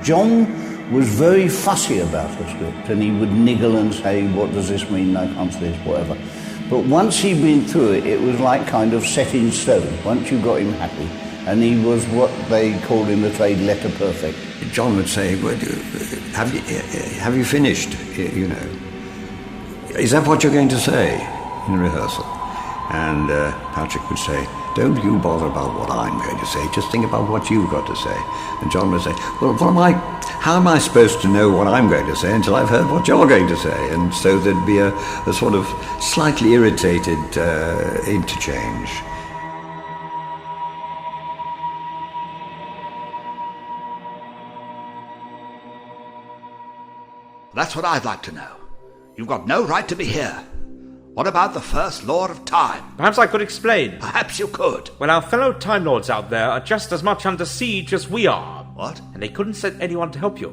John was very fussy about the script, and he would niggle and say, what does this mean, no, come to this, whatever. But once he'd been through it, it was like kind of set in stone. Once you got him happy, and he was what they called in the trade letter perfect. John would say, well, have you finished, you know? Is that what you're going to say in rehearsal? And Patrick would say, don't you bother about what I'm going to say, just think about what you've got to say. And John would say, well, how am I supposed to know what I'm going to say until I've heard what you're going to say? And so there'd be a sort of slightly irritated interchange. That's what I'd like to know. You've got no right to be here. What about the first law of time? Perhaps I could explain. Perhaps you could. Well, our fellow Time Lords out there are just as much under siege as we are. What? And they couldn't send anyone to help you.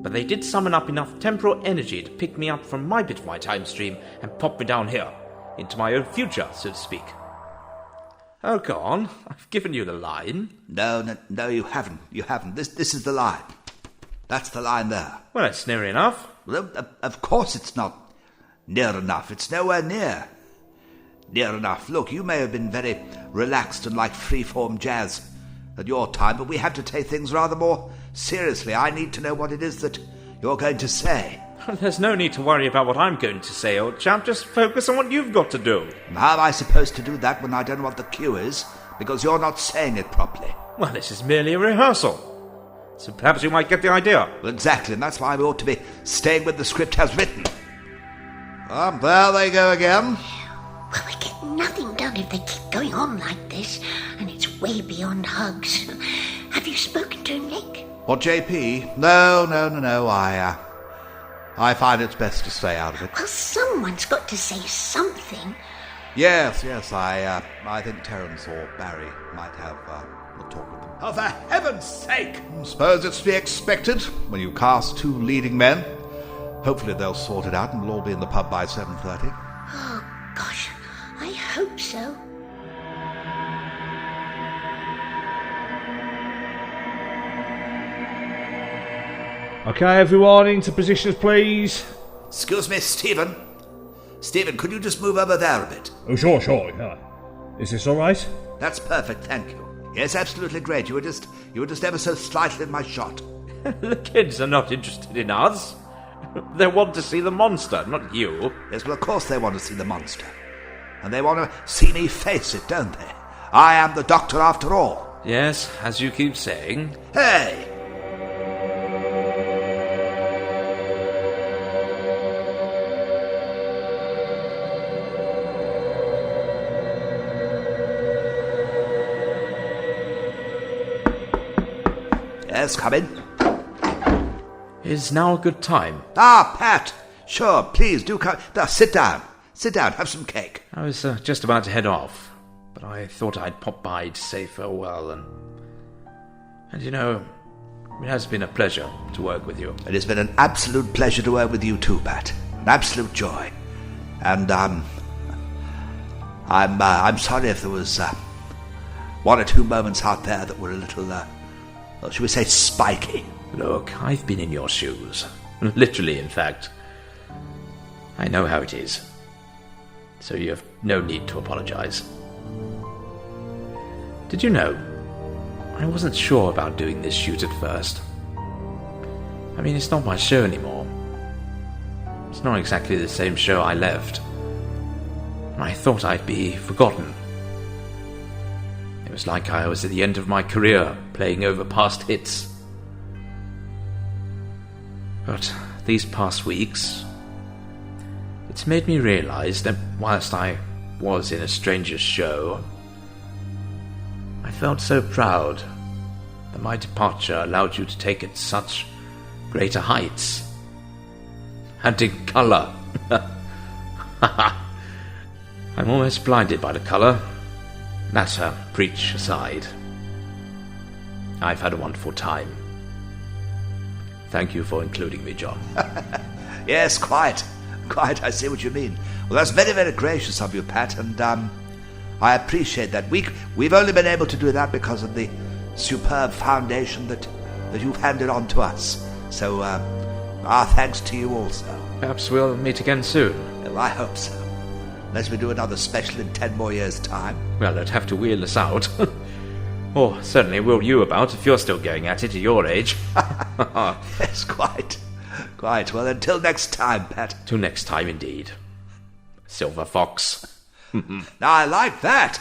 But they did summon up enough temporal energy to pick me up from my bit of my time stream and pop me down here, into my own future, so to speak. Oh, go on. I've given you the line. No, you haven't. You haven't. This is the line. That's the line there. Well, it's near enough. Well, of course it's not near enough. It's nowhere near enough. Look, you may have been very relaxed and like free-form jazz at your time, but we have to take things rather more seriously. I need to know what it is that you're going to say. There's no need to worry about what I'm going to say, old chap. Just focus on what you've got to do. How am I supposed to do that when I don't know what the cue is? Because you're not saying it properly. Well, this is merely a rehearsal. So perhaps you might get the idea. Well, exactly, and that's why we ought to be staying with the script as written. There they go again. Well, we get nothing done if they keep going on like this, and it's way beyond hugs. Have you spoken to Nick? What, JP? No. I find it's best to stay out of it. Well, someone's got to say something. Yes, I think Terence or Barry might have a talk with them. Oh, for heaven's sake! Suppose it's to be expected when you cast two leading men. Hopefully they'll sort it out and we'll all be in the pub by 7:30. Oh, gosh, I hope so. Okay, everyone, into positions, please. Excuse me, Stephen. Stephen, could you just move over there a bit? Oh, sure. Yeah. Is this all right? That's perfect, thank you. Yes, absolutely great. You were just ever so slightly in my shot. The kids are not interested in us. They want to see the monster, not you. Yes, well, of course they want to see the monster. And they want to see me face it, don't they? I am the Doctor after all. Yes, as you keep saying. Hey! Yes, come in. Is now a good time? Pat! Sure, please, do come. Now, sit down. Sit down, have some cake. I was just about to head off, but I thought I'd pop by to say farewell, and you know, it has been a pleasure to work with you. It has been an absolute pleasure to work with you too, Pat. An absolute joy. And, I'm sorry if there was, one or two moments out there that were a little, well, should we say spiky? Look, I've been in your shoes. Literally, in fact. I know how it is. So you have no need to apologize. Did you know, I wasn't sure about doing this shoot at first. I mean, it's not my show anymore. It's not exactly the same show I left. I thought I'd be forgotten. It was like I was at the end of my career, playing over past hits. But these past weeks, it's made me realize that whilst I was in a stranger's show, I felt so proud that my departure allowed you to take it to such greater heights. And in colour. I'm almost blinded by the colour. Matter, preach aside. I've had a wonderful time. Thank you for including me, John. Yes, quite. I see what you mean. Well, that's very, very gracious of you, Pat, and I appreciate that. We've only been able to do that because of the superb foundation that that you've handed on to us. So, our thanks to you also. Perhaps we'll meet again soon. Well, I hope so. Unless we do another special in 10 more years' time. Well, they'd have to wheel us out. Or certainly wheel you about if you're still going at it at your age. Yes, quite. Quite. Well, until next time, Pat. Till next time, indeed. Silver Fox. Now, I like that.